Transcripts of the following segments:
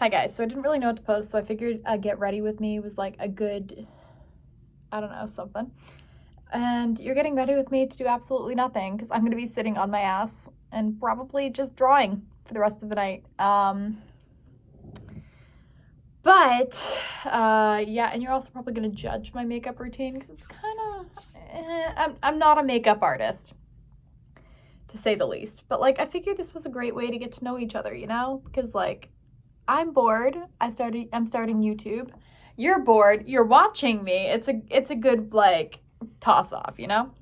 Hi guys, so I didn't really know what to post, so I figured Get Ready With Me was like a good, I don't know, something. And you're getting ready with me to do absolutely nothing because I'm going to be sitting on my ass and probably just drawing for the rest of the night. Yeah, and you're also probably going to judge my makeup routine because it's kind of, I'm not a makeup artist, to say the least. But like, I figured this was a great way to get to know each other, you know? Because like, I'm bored. I'm starting YouTube. You're bored. You're watching me. It's a good like toss off, you know?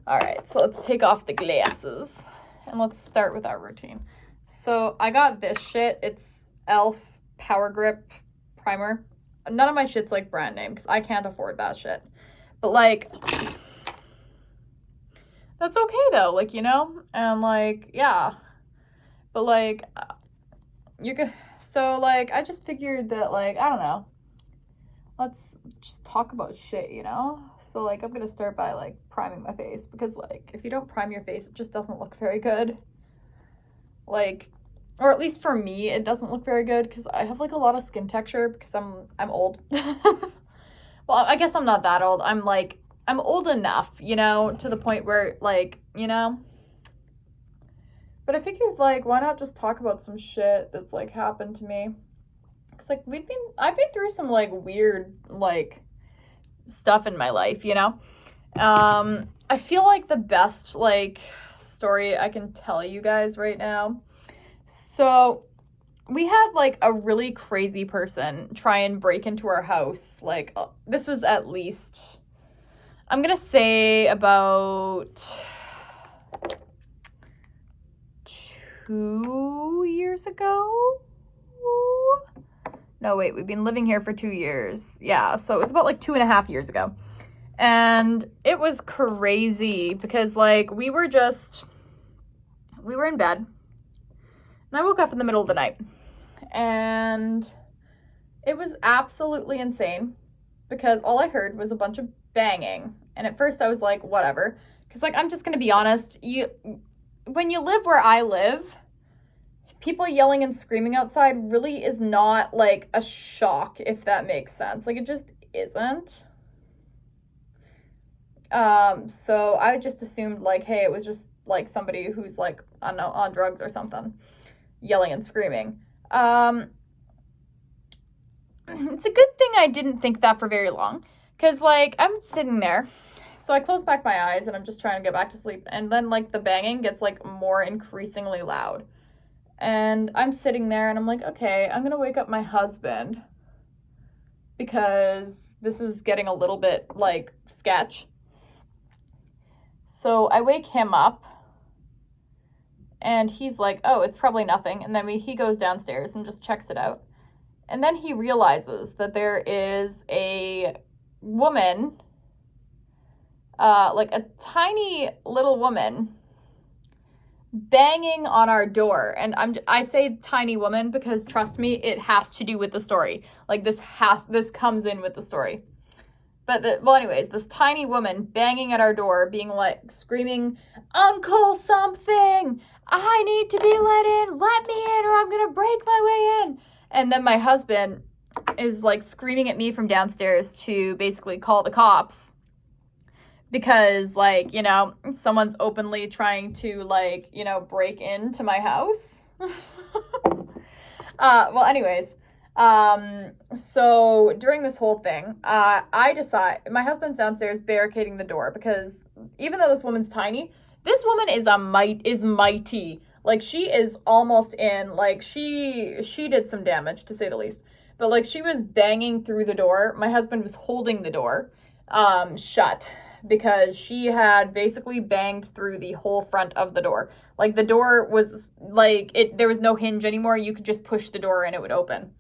All right, so let's take off the glasses and let's start with our routine. So I got this shit. It's e.l.f. Power Grip Primer. None of my shit's like brand name because I can't afford that shit. But like, that's okay though. Like, you know? And like, yeah. But like, you could, so like, I just figured that like, I don't know. Let's just talk about shit, you know? So like, I'm gonna start by like priming my face because like, if you don't prime your face, it just doesn't look very good. Like, or at least for me, it doesn't look very good because I have like a lot of skin texture because I'm old. Well, I guess I'm not that old. I'm old enough, you know, to the point where like, you know. But I figured like, why not just talk about some shit that's like happened to me? Cause like I've been through some like weird like stuff in my life, you know. I feel like the best like story I can tell you guys right now. So we had like a really crazy person try and break into our house. Like this was at least, I'm gonna say about 2 years ago. No, wait, we've been living here for 2 years. Yeah, so it's about like 2.5 years ago. And it was crazy because like we were in bed and I woke up in the middle of the night and it was absolutely insane because all I heard was a bunch of banging. And at first I was like, whatever. Because like, I'm just going to be honest, when you live where I live, people yelling and screaming outside really is not like a shock, if that makes sense. Like it just isn't. So I just assumed like, hey, it was just like somebody who's like, I don't know, on drugs or something, yelling and screaming. It's a good thing I didn't think that for very long, because like I'm sitting there, so I close back my eyes and I'm just trying to get back to sleep, and then like the banging gets like more increasingly loud. And I'm sitting there and I'm like, okay, I'm gonna wake up my husband because this is getting a little bit like sketch. So I wake him up and he's like, oh, it's probably nothing. And then he goes downstairs and just checks it out. And then he realizes that there is a woman, like a tiny little woman, banging on our door. And I say tiny woman because trust me, it has to do with the story. Like this comes in with the story. But anyways, this tiny woman banging at our door, being like screaming, "Uncle something! I need to be let in! Let me in, or I'm gonna break my way in!" And then my husband is like screaming at me from downstairs to basically call the cops because like, you know, someone's openly trying to like, you know, break into my house. Anyways, so during this whole thing, I decide, my husband's downstairs barricading the door because even though this woman's tiny, this woman is mighty. Like she is almost in, like she did some damage to say the least, but like she was banging through the door. My husband was holding the door, shut because she had basically banged through the whole front of the door. Like the door was like, there was no hinge anymore. You could just push the door and it would open.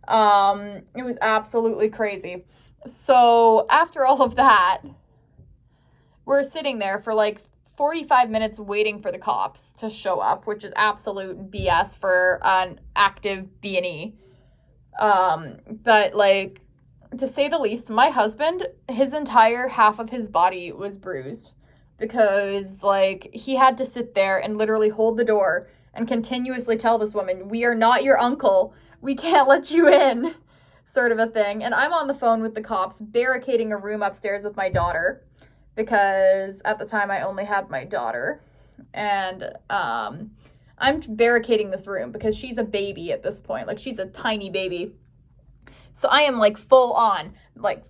It was absolutely crazy. So after all of that, we're sitting there for like 45 minutes waiting for the cops to show up, which is absolute BS for an active B&E. But like, to say the least, my husband, his entire half of his body was bruised because like he had to sit there and literally hold the door and continuously tell this woman, we are not your uncle. We can't let you in, sort of a thing. And I'm on the phone with the cops, barricading a room upstairs with my daughter, because at the time I only had my daughter. And I'm barricading this room because she's a baby at this point. Like, she's a tiny baby. So I am, like, full on, like,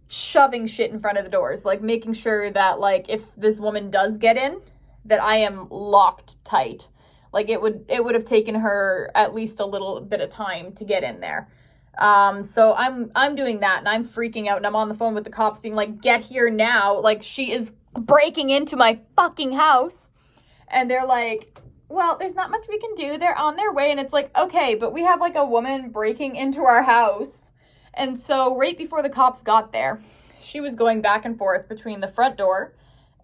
shoving shit in front of the doors, like, making sure that, like, if this woman does get in, that I am locked tight. Like, it would have taken her at least a little bit of time to get in there. So I'm doing that, and I'm freaking out, and I'm on the phone with the cops being like, get here now. Like, she is breaking into my fucking house. And they're like, well, there's not much we can do. They're on their way. And it's like, okay, but we have, like, a woman breaking into our house. And so right before the cops got there, she was going back and forth between the front door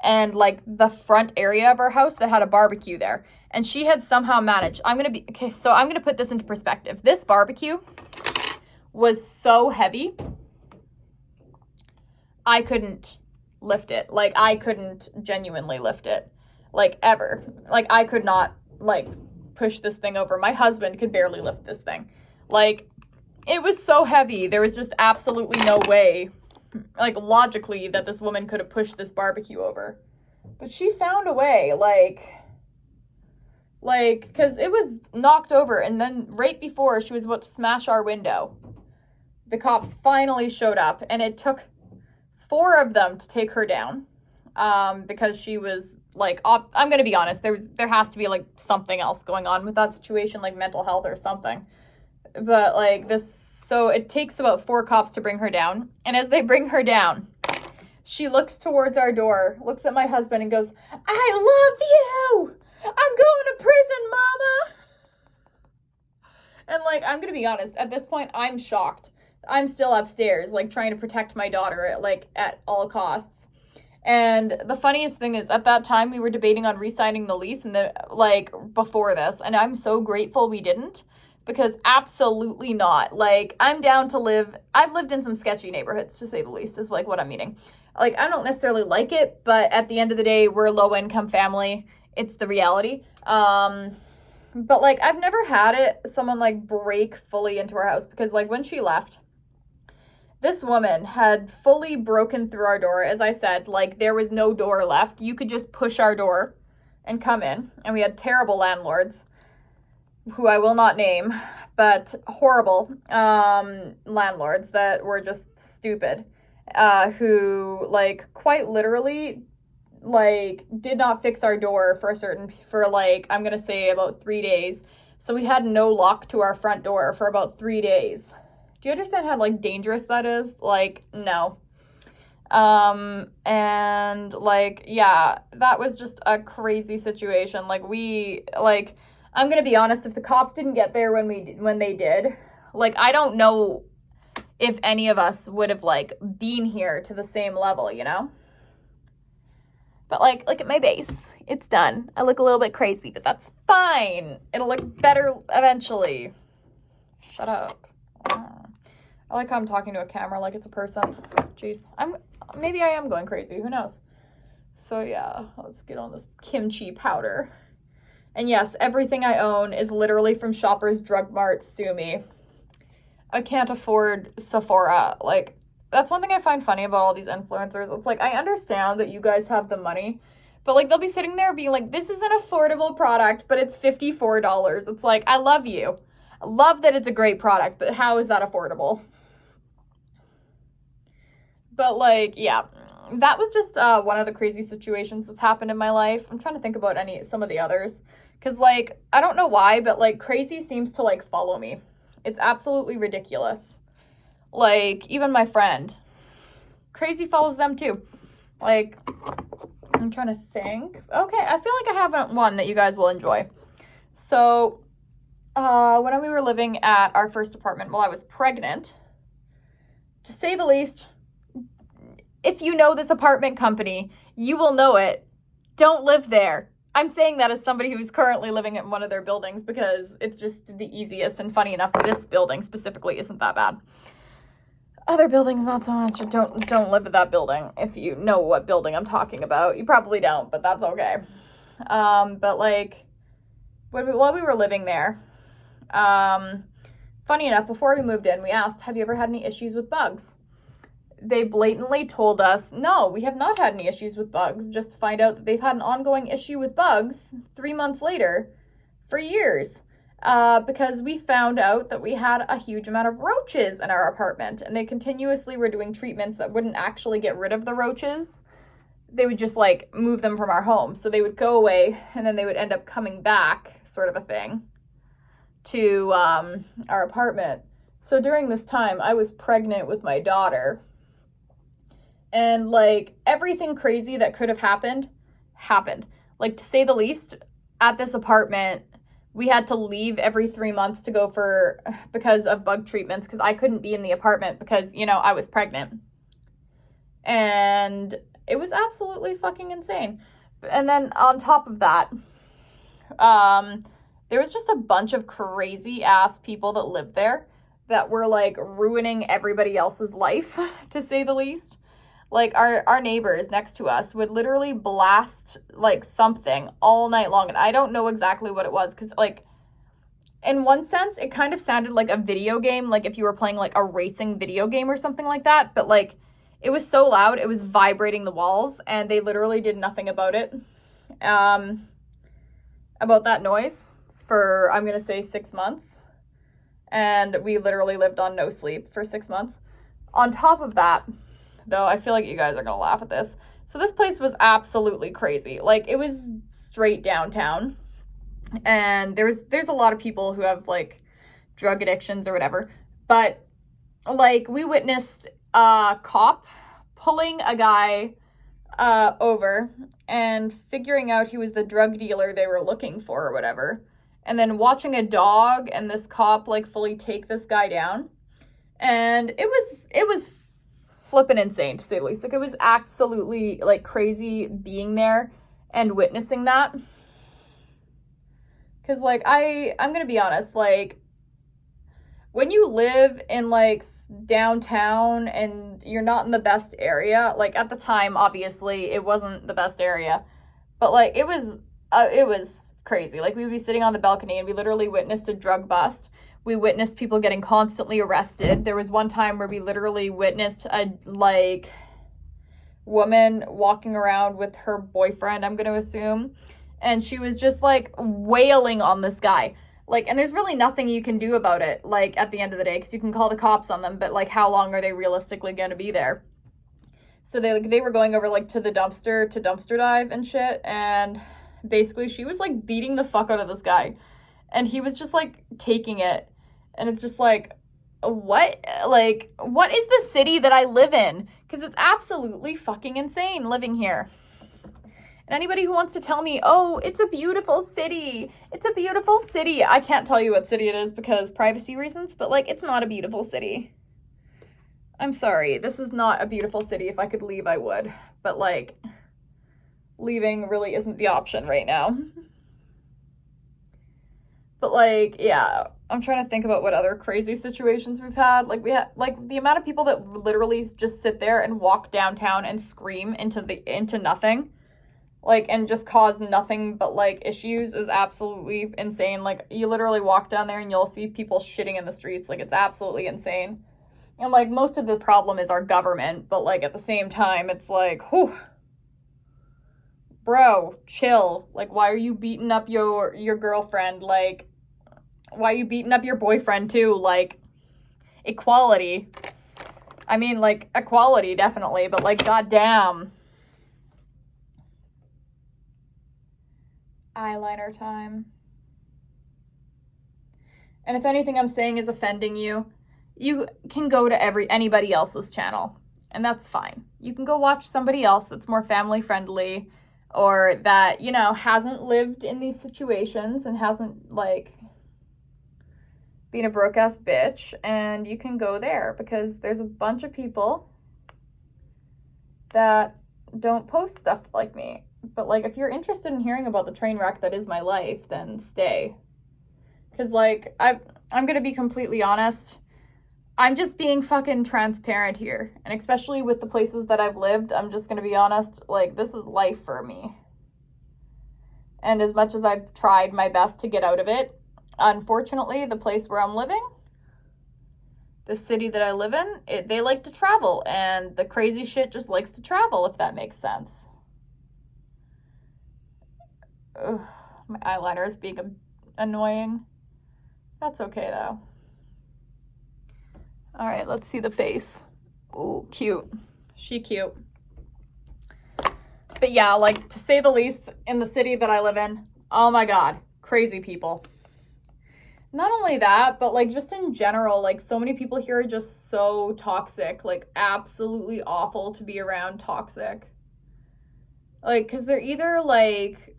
and, like, the front area of our house that had a barbecue there. And she had somehow managed, I'm going to put this into perspective. This barbecue was so heavy, I couldn't lift it. Like, I couldn't genuinely lift it. Like, ever. Like, I could not, like, push this thing over. My husband could barely lift this thing. Like, it was so heavy. There was just absolutely no way, like, logically, that this woman could have pushed this barbecue over. But she found a way, like, because it was knocked over, and then right before she was about to smash our window, the cops finally showed up, and it took 4 of them to take her down, because she was, like, I'm going to be honest, there has to be, like, something else going on with that situation, like mental health or something. But, like, so it takes about 4 cops to bring her down, and as they bring her down, she looks towards our door, looks at my husband, and goes, I love you! I'm going to prison, mama! And, like, I'm going to be honest, at this point, I'm shocked. I'm still upstairs, like, trying to protect my daughter at all costs. And the funniest thing is, at that time, we were debating on re-signing the lease, and before this, and I'm so grateful we didn't, because absolutely not. Like, I'm down to I've lived in some sketchy neighborhoods, to say the least, is, like, what I'm meaning. Like, I don't necessarily like it, but at the end of the day, we're a low-income family. It's the reality. But, like, I've never had someone, like, break fully into our house, because, like, when she left, this woman had fully broken through our door. As I said, like, there was no door left. You could just push our door and come in. And we had terrible landlords, who I will not name, but horrible landlords that were just stupid, who, like, quite literally, like, did not fix our door for like, I'm gonna say about 3 days. So we had no lock to our front door for about 3 days. Do you understand how, like, dangerous that is? Like, no. And, like, yeah, that was just a crazy situation. Like, I'm gonna be honest, if the cops didn't get there when they did, like, I don't know if any of us would have, like, been here to the same level, you know? But, like, look at my base. It's done. I look a little bit crazy, but that's fine. It'll look better eventually. Shut up. I like how I'm talking to a camera like it's a person. Jeez. Maybe I am going crazy. Who knows? So, yeah. Let's get on this kimchi powder. And yes, everything I own is literally from Shoppers Drug Mart. Sue me. I can't afford Sephora. Like, that's one thing I find funny about all these influencers. It's like, I understand that you guys have the money, but, like, they'll be sitting there being like, this is an affordable product, but it's $54. It's like, I love you. I love that it's a great product, but how is that affordable? But, like, yeah, that was just one of the crazy situations that's happened in my life. I'm trying to think about some of the others. Because, like, I don't know why, but, like, crazy seems to, like, follow me. It's absolutely ridiculous. Like, even my friend. Crazy follows them, too. Like, I'm trying to think. Okay, I feel like I have one that you guys will enjoy. So, when we were living at our first apartment while I was pregnant, to say the least, if you know this apartment company, you will know it. Don't live there. I'm saying that as somebody who's currently living in one of their buildings because it's just the easiest, and funny enough, this building specifically isn't that bad. Other buildings, not so much. Don't live at that building. If you know what building I'm talking about. You probably don't, but that's okay. But, like, while we were living there, funny enough, before we moved in, we asked, have you ever had any issues with bugs? They blatantly told us, no, we have not had any issues with bugs, just to find out that they've had an ongoing issue with bugs 3 months later for years. Because we found out that we had a huge amount of roaches in our apartment, and they continuously were doing treatments that wouldn't actually get rid of the roaches. They would just like move them from our home. So they would go away and then they would end up coming back, sort of a thing, to our apartment. So during this time, I was pregnant with my daughter. And like everything crazy that could have happened. Like, to say the least, at this apartment, we had to leave every 3 months to go because of bug treatments, because I couldn't be in the apartment because, you know, I was pregnant. And it was absolutely fucking insane. And then on top of that, there was just a bunch of crazy ass people that lived there that were like ruining everybody else's life, to say the least. Like, our neighbors next to us would literally blast, like, something all night long. And I don't know exactly what it was. Because, like, in one sense, it kind of sounded like a video game. Like, if you were playing, like, a racing video game or something like that. But, like, it was so loud, it was vibrating the walls. And they literally did nothing about it. About that noise for, I'm going to say, 6 months. And we literally lived on no sleep for 6 months. On top of that, though, I feel like you guys are gonna laugh at this. So this place was absolutely crazy. Like, it was straight downtown, and there's a lot of people who have like drug addictions or whatever. But like, we witnessed a cop pulling a guy over and figuring out he was the drug dealer they were looking for or whatever, and then watching a dog and this cop like fully take this guy down. And it was flippin' insane, to say the least. Like, it was absolutely like crazy being there and witnessing that. Because like, I'm gonna be honest, like, when you live in like downtown and you're not in the best area, like at the time, obviously it wasn't the best area, but like it was crazy. Like, we would be sitting on the balcony and we literally witnessed a drug bust. We witnessed people getting constantly arrested. There was one time where we literally witnessed a, like, woman walking around with her boyfriend, I'm going to assume. And she was just, like, wailing on this guy. Like, and there's really nothing you can do about it, like, at the end of the day. Because you can call the cops on them, but, like, how long are they realistically going to be there? So they were going over, like, to the dumpster to dumpster dive and shit. And basically she was, like, beating the fuck out of this guy. And he was just, like, taking it. And it's just like, what? Like, what is the city that I live in? Because it's absolutely fucking insane living here. And anybody who wants to tell me, oh, it's a beautiful city. It's a beautiful city. I can't tell you what city it is because privacy reasons, but, like, it's not a beautiful city. I'm sorry. This is not a beautiful city. If I could leave, I would. But, like, leaving really isn't the option right now. But, like, yeah, I'm trying to think about what other crazy situations we've had. Like, we had, like, the amount of people that literally just sit there and walk downtown and scream into nothing, like, and just cause nothing but, like, issues is absolutely insane. Like, you literally walk down there and you'll see people shitting in the streets. Like, it's absolutely insane. And, like, most of the problem is our government, but, like, at the same time, it's like, whew. Bro, chill. Like, why are you beating up your girlfriend? Like, why are you beating up your boyfriend too? Like, equality. I mean, like, equality, definitely, but, like, goddamn. Eyeliner time. And if anything I'm saying is offending you, you can go to anybody else's channel, and that's fine. You can go watch somebody else that's more family friendly, or that, you know, hasn't lived in these situations and hasn't, like, been a broke-ass bitch, and you can go there, because there's a bunch of people that don't post stuff like me. But, like, if you're interested in hearing about the train wreck that is my life, then stay. Because, like, I'm gonna be completely honest, I'm just being fucking transparent here. And especially with the places that I've lived, I'm just gonna be honest, like, this is life for me. And as much as I've tried my best to get out of it, unfortunately, the place where I'm living, the city that I live in, they like to travel, and the crazy shit just likes to travel, if that makes sense. Ugh, my eyeliner is being annoying. That's okay, though. All right, let's see the face. Ooh, cute. She cute. But yeah, like, to say the least, in the city that I live in, oh my God, crazy people. Not only that, but like just in general, like so many people here are just so toxic, like absolutely awful to be around, toxic. Like, because they're either like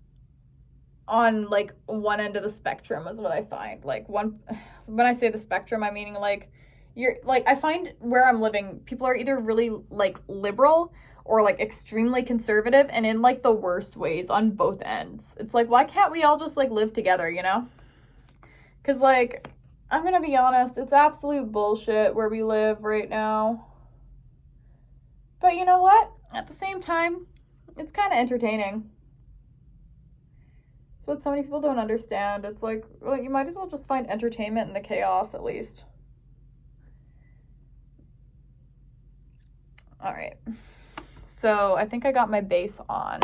on like one end of the spectrum is what I find. Like when I say the spectrum, I mean like I find where I'm living, people are either really like liberal or like extremely conservative, and in like the worst ways on both ends. It's like, why can't we all just like live together, you know? Because, like, I'm going to be honest, it's absolute bullshit where we live right now. But you know what? At the same time, it's kind of entertaining. It's what so many people don't understand. It's like, well, you might as well just find entertainment in the chaos, at least. All right. So I think I got my base on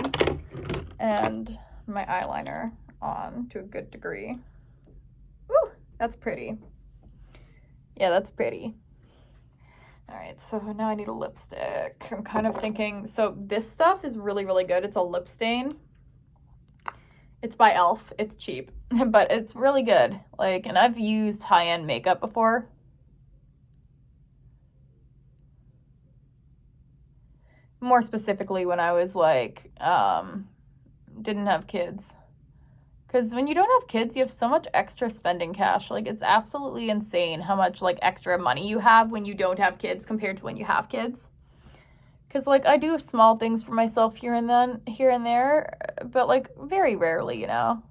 and my eyeliner on to a good degree. Woo, that's pretty. Yeah, that's pretty. All right, so now I need a lipstick. I'm kind of thinking, so this stuff is really, really good. It's a lip stain. It's by e.l.f. It's cheap, but it's really good. Like, and I've used high-end makeup before. More specifically when I was like, didn't have kids. Because when you don't have kids, you have so much extra spending cash. Like, it's absolutely insane how much, like, extra money you have when you don't have kids compared to when you have kids. Because, like, I do small things for myself here and there, but, like, very rarely, you know?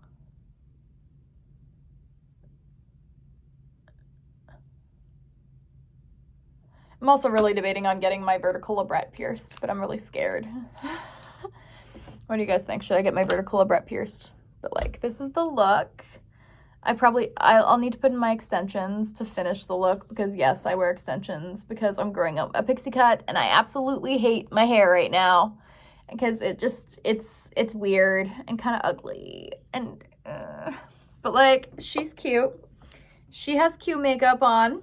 I'm also really debating on getting my vertical labret pierced, but I'm really scared. What do you guys think? Should I get my vertical labret pierced? But like, this is the look. I'll need to put in my extensions to finish the look, because yes, I wear extensions because I'm growing up a pixie cut and I absolutely hate my hair right now because it's weird and kind of ugly and but like, she's cute. She has cute makeup on.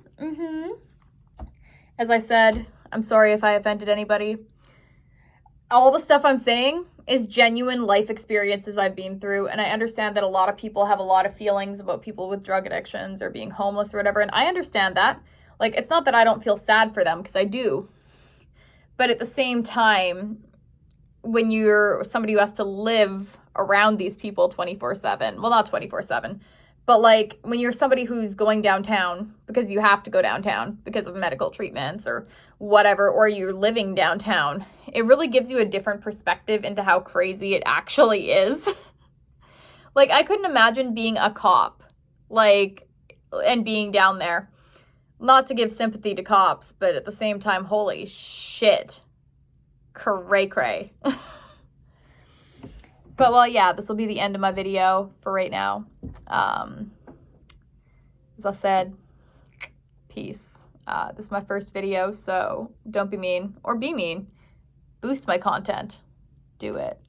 As I said, I'm sorry if I offended anybody. All the stuff I'm saying is genuine life experiences I've been through, and I understand that a lot of people have a lot of feelings about people with drug addictions or being homeless or whatever, and I understand that. Like, it's not that I don't feel sad for them, because I do. But at the same time, when you're somebody who has to live around these people 24/7, well, not 24/7, but like when you're somebody who's going downtown because you have to go downtown because of medical treatments or whatever, or you're living downtown, it really gives you a different perspective into how crazy it actually is. Like, I couldn't imagine being a cop, like, and being down there. Not to give sympathy to cops, but at the same time, holy shit. Cray cray. But, well, yeah, this will be the end of my video for right now. As I said, peace. This is my first video, so don't be mean. Or be mean. Boost my content. Do it.